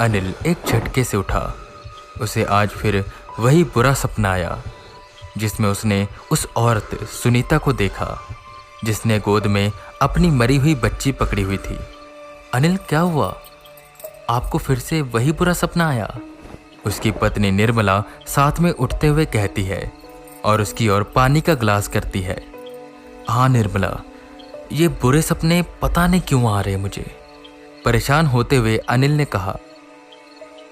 अनिल एक झटके से उठा। उसे आज फिर वही बुरा सपना आया जिसमें उसने उस औरत सुनीता को देखा जिसने गोद में अपनी मरी हुई बच्ची पकड़ी हुई थी। अनिल, क्या हुआ? आपको फिर से वही बुरा सपना आया? उसकी पत्नी निर्मला साथ में उठते हुए कहती है और उसकी ओर पानी का ग्लास करती है। हाँ निर्मला, ये बुरे सपने पता नहीं क्यों आ रहे मुझे, परेशान होते हुए अनिल ने कहा।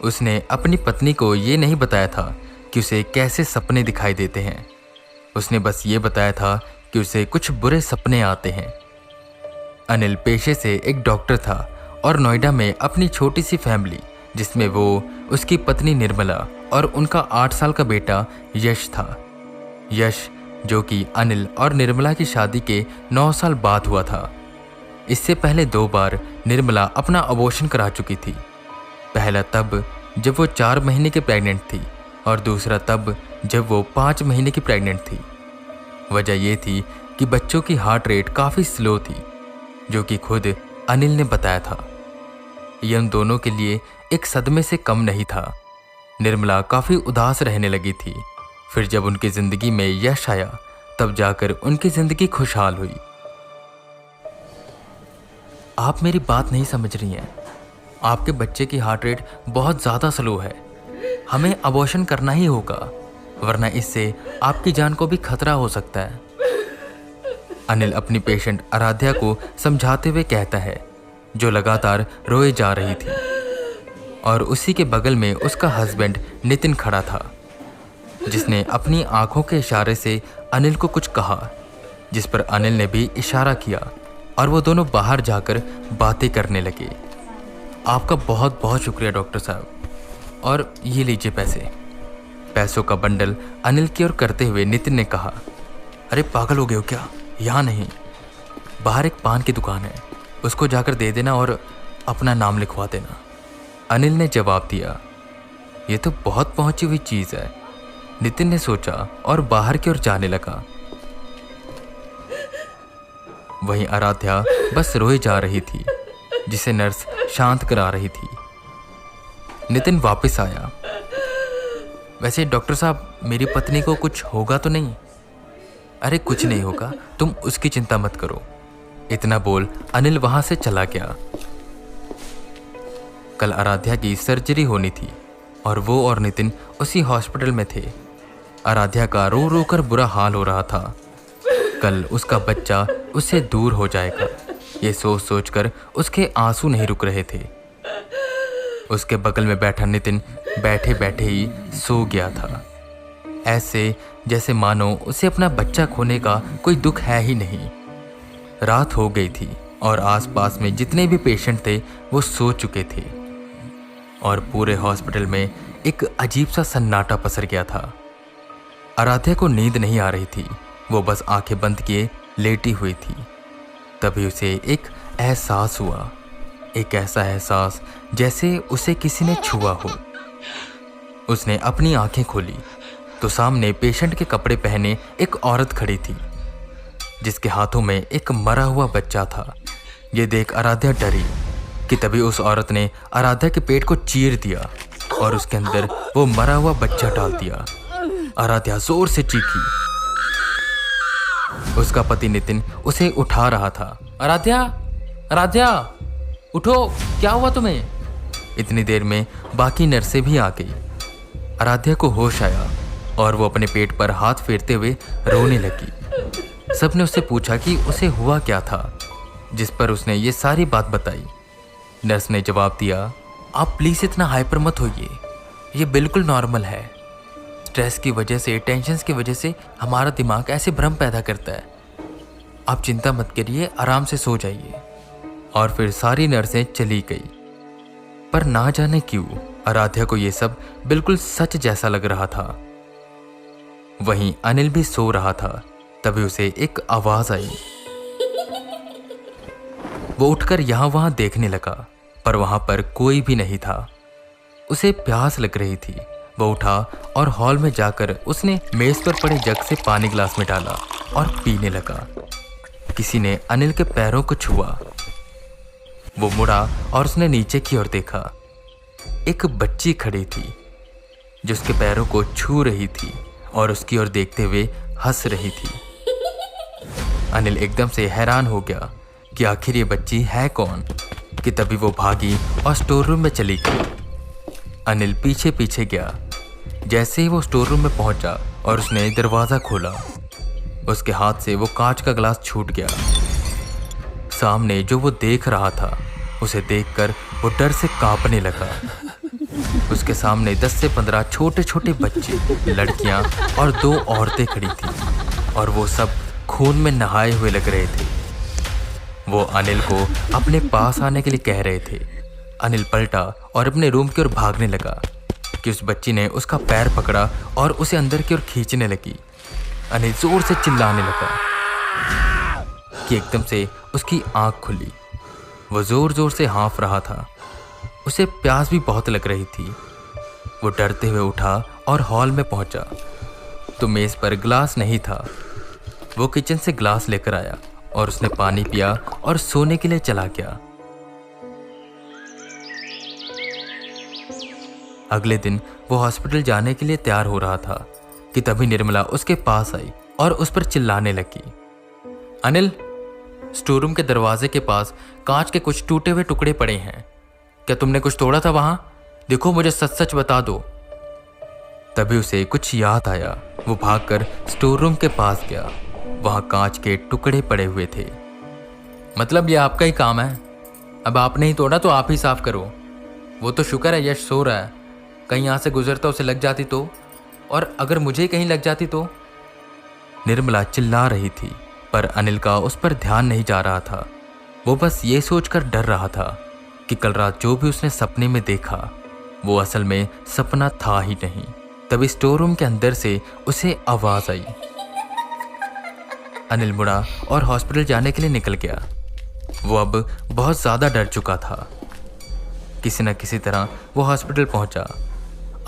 उसने अपनी पत्नी को ये नहीं बताया था कि उसे कैसे सपने दिखाई देते हैं। उसने बस ये बताया था कि उसे कुछ बुरे सपने आते हैं। अनिल पेशे से एक डॉक्टर था और नोएडा में अपनी छोटी सी फैमिली जिसमें वो, उसकी पत्नी निर्मला और उनका 8 साल का बेटा यश था। यश जो कि अनिल और निर्मला की शादी के 9 साल बाद हुआ था। इससे पहले 2 बार निर्मला अपना अबॉर्शन करा चुकी थी। पहला तब जब वो 4 महीने की प्रेग्नेंट थी और दूसरा तब जब वो 5 महीने की प्रेग्नेंट थी। वजह ये थी कि बच्चों की हार्ट रेट काफ़ी स्लो थी, जो कि खुद अनिल ने बताया था। ये उन दोनों के लिए एक सदमे से कम नहीं था। निर्मला काफ़ी उदास रहने लगी थी। फिर जब उनकी ज़िंदगी में यश आया तब जाकर उनकी ज़िंदगी खुशहाल हुई। आप मेरी बात नहीं समझ रही हैं। आपके बच्चे की हार्ट रेट बहुत ज़्यादा स्लो है। हमें अबॉर्शन करना ही होगा, वरना इससे आपकी जान को भी खतरा हो सकता है। अनिल अपनी पेशेंट आराध्या को समझाते हुए कहता है, जो लगातार रोए जा रही थी। और उसी के बगल में उसका हस्बैंड नितिन खड़ा था, जिसने अपनी आंखों के इशारे से अनिल को कुछ कहा, जिस पर अनिल ने भी इशारा किया और वो दोनों बाहर जाकर बातें करने लगे। आपका बहुत बहुत शुक्रिया डॉक्टर साहब, और ये लीजिए पैसे। पैसों का बंडल अनिल की ओर करते हुए नितिन ने कहा, अरे पागल हो गए हो क्या? यहाँ नहीं, बाहर एक पान की दुकान है, उसको जाकर दे देना और अपना नाम लिखवा देना। अनिल ने जवाब दिया। ये तो बहुत पहुंची हुई चीज़ है, नितिन ने सोचा और बाहर की ओर जाने लगा। वहीं आराध्या बस रोए जा रही थी, जिसे नर्स शांत करा रही थी। नितिन वापस आया। वैसे डॉक्टर साहब, मेरी पत्नी को कुछ होगा तो नहीं? अरे कुछ नहीं होगा, तुम उसकी चिंता मत करो। इतना बोल अनिल वहां से चला गया। कल आराध्या की सर्जरी होनी थी और वो और नितिन उसी हॉस्पिटल में थे। आराध्या का रो रो कर बुरा हाल हो रहा था। कल उसका बच्चा उससे दूर हो जाएगा, ये सोच सोचकर उसके आंसू नहीं रुक रहे थे। उसके बगल में बैठा नितिन बैठे बैठे ही सो गया था, ऐसे जैसे मानो उसे अपना बच्चा खोने का कोई दुख है ही नहीं। रात हो गई थी और आसपास में जितने भी पेशेंट थे वो सो चुके थे और पूरे हॉस्पिटल में एक अजीब सा सन्नाटा पसर गया था। आराध्या को नींद नहीं आ रही थी, वो बस आंखें बंद किए लेटी हुई थी। तभी उसे एक एहसास हुआ, एक ऐसा एहसास जैसे उसे किसी ने छुआ हो। उसने अपनी आंखें खोली तो सामने पेशेंट के कपड़े पहने एक औरत खड़ी थी, जिसके हाथों में एक मरा हुआ बच्चा था। ये देख आराध्या डरी कि तभी उस औरत ने आराध्या के पेट को चीर दिया और उसके अंदर वो मरा हुआ बच्चा डाल दिया। आराध्या जोर से चीखी। उसका पति नितिन उसे उठा रहा था। आराध्या, आराध्या उठो, क्या हुआ तुम्हें? इतनी देर में बाकी नर्सें भी आ गई। आराध्या को होश आया और वो अपने पेट पर हाथ फेरते हुए रोने लगी। सबने उससे पूछा कि उसे हुआ क्या था, जिस पर उसने ये सारी बात बताई। नर्स ने जवाब दिया, आप प्लीज़ इतना हाइपर मत होइए, ये बिल्कुल नॉर्मल है। स्ट्रेस की वजह से, टेंशन की वजह से हमारा दिमाग ऐसे भ्रम पैदा करता है। आप चिंता मत करिए, आराम से सो जाइए। और फिर सारी नर्सें चली गई। पर ना जाने क्यों आराध्या को ये सब बिल्कुल सच जैसा लग रहा था। वहीं अनिल भी सो रहा था। तभी उसे एक आवाज आई। वो उठकर यहां वहां देखने लगा, पर वहां पर कोई भी नहीं था। उसे प्यास लग रही थी। वो उठा और हॉल में जाकर उसने मेज पर पड़े जग से पानी ग्लास में डाला और पीने लगा। किसी ने अनिल के पैरों को छुआ। वो मुड़ा और उसने नीचे की ओर देखा। एक बच्ची खड़ी थी जो उसके पैरों को छू रही थी और उसकी ओर देखते हुए हंस रही थी। अनिल एकदम से हैरान हो गया कि आखिर ये बच्ची है कौन, कि तभी वो भागी और स्टोर रूम में चली गई। अनिल पीछे पीछे गया। जैसे ही वो स्टोर रूम में पहुंचा और उसने दरवाज़ा खोला, उसके हाथ से वो कांच का गिलास छूट गया। सामने जो वो देख रहा था उसे देखकर वो डर से कांपने लगा। उसके सामने 10 से 15 छोटे छोटे बच्चे, लड़कियां और 2 औरतें खड़ी थीं और वो सब खून में नहाए हुए लग रहे थे। वो अनिल को अपने पास आने के लिए कह रहे थे। अनिल पलटा और अपने रूम की ओर भागने लगा कि उस बच्ची ने उसका पैर पकड़ा और उसे अंदर की ओर खींचने लगी। अनिल जोर से चिल्लाने लगा कि एकदम से उसकी आंख खुली। वो जोर जोर से हाँफ रहा था। उसे प्यास भी बहुत लग रही थी। वो डरते हुए उठा और हॉल में पहुंचा तो मेज पर गिलास नहीं था। वो किचन से गिलास लेकर आया और उसने पानी पिया और सोने के लिए चला गया। अगले दिन वो हॉस्पिटल जाने के लिए तैयार हो रहा था कि तभी निर्मला उसके पास आई और उस पर चिल्लाने लगी। अनिल, स्टोर रूम के दरवाजे के पास कांच के कुछ टूटे हुए टुकड़े पड़े हैं। क्या तुमने कुछ तोड़ा था वहां? देखो, मुझे सच सच बता दो। तभी उसे कुछ याद आया। वो भागकर स्टोर रूम के पास गया। वहां कांच के टुकड़े पड़े हुए थे। मतलब ये आपका ही काम है? अब आपने ही तोड़ा तो आप ही साफ करो। वो तो शुक्र है यश सो रहा है, कहीं यहाँ से गुजरता उसे लग जाती तो, और अगर मुझे कहीं लग जाती तो। निर्मला चिल्ला रही थी पर अनिल का उस पर ध्यान नहीं जा रहा था। वो बस ये सोचकर डर रहा था कि कल रात जो भी उसने सपने में देखा वो असल में सपना था ही नहीं। तभी स्टोर रूम के अंदर से उसे आवाज आई। अनिल मुड़ा और हॉस्पिटल जाने के लिए निकल गया। वो अब बहुत ज़्यादा डर चुका था। किसी न किसी तरह वो हॉस्पिटल पहुंचा।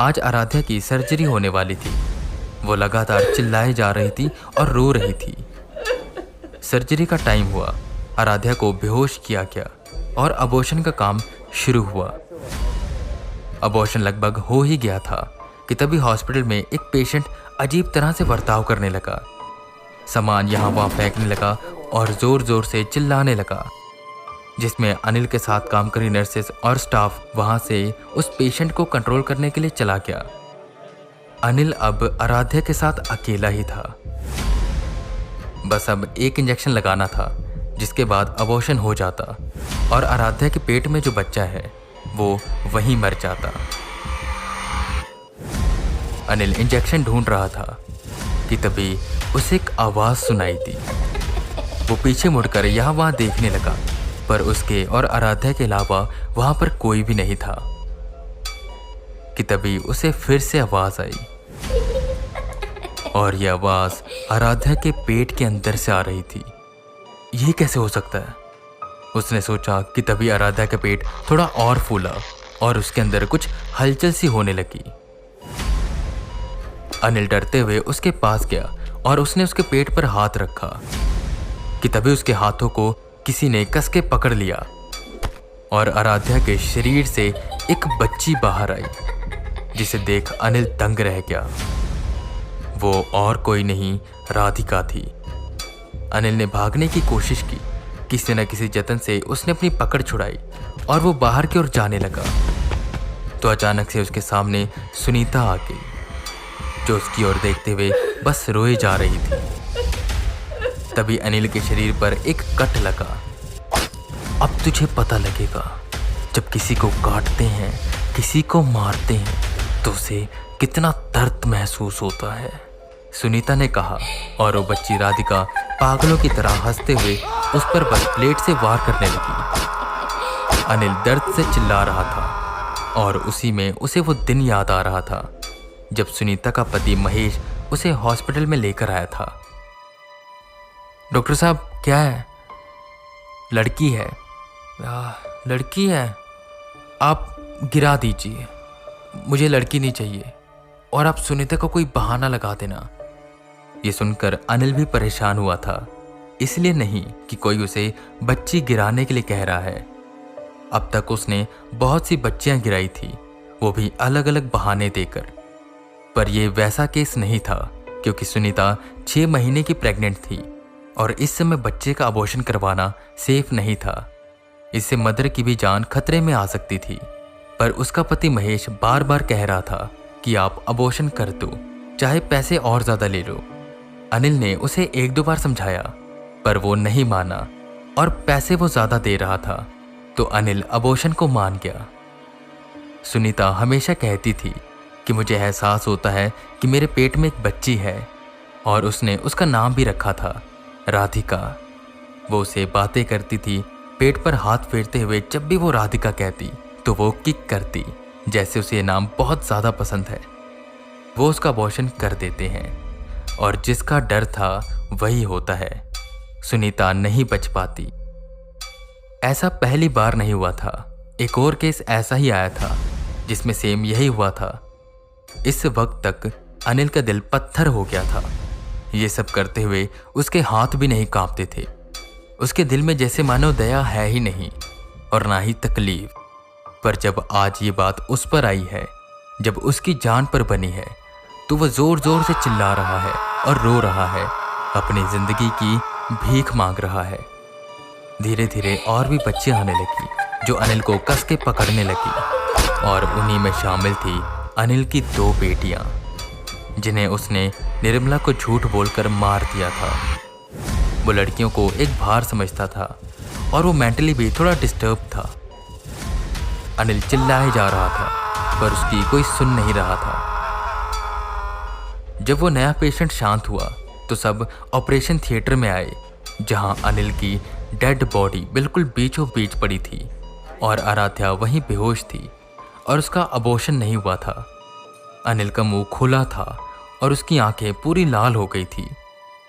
आज आराध्या की सर्जरी होने वाली थी। वो लगातार चिल्लाए जा रही थी और रो रही थी। सर्जरी का टाइम हुआ। आराध्या को बेहोश किया गया और अबॉर्शन का काम शुरू हुआ। अबॉर्शन लगभग हो ही गया था कि तभी हॉस्पिटल में एक पेशेंट अजीब तरह से बर्ताव करने लगा। सामान यहाँ वहाँ फेंकने लगा और जोर जोर से चिल्लाने लगा, जिसमें अनिल के साथ काम करी नर्सेस और स्टाफ वहां से उस पेशेंट को कंट्रोल करने के लिए चला गया। अनिल अब आराध्या के साथ अकेला ही था। बस अब एक इंजेक्शन लगाना था, जिसके बाद अबॉर्शन हो जाता और आराध्या के पेट में जो बच्चा है वो वहीं मर जाता। अनिल इंजेक्शन ढूंढ रहा था कि तभी उसे एक आवाज सुनाई दी। वो पीछे मुड़कर यहाँ वहां देखने लगा पर उसके और आराध्या के अलावा वहां पर कोई भी नहीं था कि तभी उसे फिर से आवाज आई और यह आवाज आराध्या के पेट के अंदर से आ रही थी। ये कैसे हो सकता है? उसने सोचा कि तभी आराध्या का पेट थोड़ा और फूला और उसके अंदर कुछ हलचल सी होने लगी। अनिल डरते हुए उसके पास गया और उसने उसके पेट पर हाथ रखा कि तभी उसके हाथों को किसी ने कस के पकड़ लिया और आराध्या के शरीर से एक बच्ची बाहर आई, जिसे देख अनिल दंग रह गया। वो और कोई नहीं, राधिका थी। अनिल ने भागने की कोशिश की। किसी न किसी जतन से उसने अपनी पकड़ छुड़ाई और वो बाहर की ओर जाने लगा तो अचानक से उसके सामने सुनीता आ गई, जो उसकी ओर देखते हुए बस रोए जा रही थी। तभी अनिल के शरीर पर एक कट लगा। अब तुझे पता लगेगा, जब किसी को काटते हैं, किसी को मारते हैं तो उसे कितना दर्द महसूस होता है, सुनीता ने कहा। और वो बच्ची राधिका पागलों की तरह हंसते हुए उस पर बस प्लेट से वार करने लगी। अनिल दर्द से चिल्ला रहा था और उसी में उसे वो दिन याद आ रहा था जब सुनीता का पति महेश उसे हॉस्पिटल में लेकर आया था। डॉक्टर साहब, क्या है? लड़की है। लड़की है? आप गिरा दीजिए, मुझे लड़की नहीं चाहिए और आप सुनीता को कोई बहाना लगा देना। ये सुनकर अनिल भी परेशान हुआ था, इसलिए नहीं कि कोई उसे बच्ची गिराने के लिए कह रहा है। अब तक उसने बहुत सी बच्चियां गिराई थी वो भी अलग अलग बहाने देकर। पर यह वैसा केस नहीं था, क्योंकि सुनीता 6 महीने की प्रेग्नेंट थी और इस समय बच्चे का अबॉर्शन करवाना सेफ नहीं था। इससे मदर की भी जान खतरे में आ सकती थी। पर उसका पति महेश बार बार कह रहा था कि आप अबॉर्शन कर दो, चाहे पैसे और ज्यादा ले लो। अनिल ने उसे 1-2 बार समझाया, पर वो नहीं माना और पैसे वो ज्यादा दे रहा था, तो अनिल अबॉर्शन को मान गया। सुनीता हमेशा कहती थी कि मुझे एहसास होता है कि मेरे पेट में एक बच्ची है, और उसने उसका नाम भी रखा था राधिका। वो उसे बातें करती थी, पेट पर हाथ फेरते हुए। जब भी वो राधिका कहती तो वो किक करती, जैसे उसे ये नाम बहुत ज़्यादा पसंद है। वो उसका अबॉर्शन कर देते हैं और जिसका डर था वही होता है। सुनीता नहीं बच पाती। ऐसा पहली बार नहीं हुआ था, एक और केस ऐसा ही आया था जिसमें सेम यही हुआ था। इस वक्त तक अनिल का दिल पत्थर हो गया था। ये सब करते हुए उसके हाथ भी नहीं कांपते थे। उसके दिल में जैसे मानो दया है ही नहीं और ना ही तकलीफ। पर जब आज ये बात उस पर आई है, जब उसकी जान पर बनी है, तो वह जोर जोर से चिल्ला रहा है और रो रहा है, अपनी जिंदगी की भीख मांग रहा है। धीरे धीरे और भी बच्चियां आने लगी, जो अनिल को कस के पकड़ने लगी, और उन्हीं में शामिल थी अनिल की 2 बेटियां, जिन्हें उसने निर्मला को झूठ बोलकर मार दिया था। वो लड़कियों को एक भार समझता था और वो मेंटली भी थोड़ा डिस्टर्ब था। अनिल चिल्लाए जा रहा था, पर उसकी कोई सुन नहीं रहा था। जब वो नया पेशेंट शांत हुआ तो सब ऑपरेशन थिएटर में आए, जहां अनिल की डेड बॉडी बिल्कुल बीचों बीच पड़ी थी और आराध्या वहीं बेहोश थी और उसका अबॉर्शन नहीं हुआ था। अनिल का मुंह खुला था और उसकी आंखें पूरी लाल हो गई थी।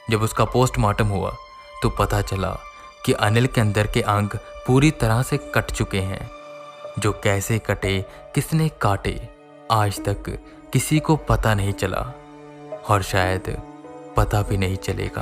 जब उसका पोस्टमार्टम हुआ तो पता चला कि अनिल के अंदर के अंग पूरी तरह से कट चुके हैं। जो कैसे कटे, किसने काटे, आज तक किसी को पता नहीं चला और शायद पता भी नहीं चलेगा।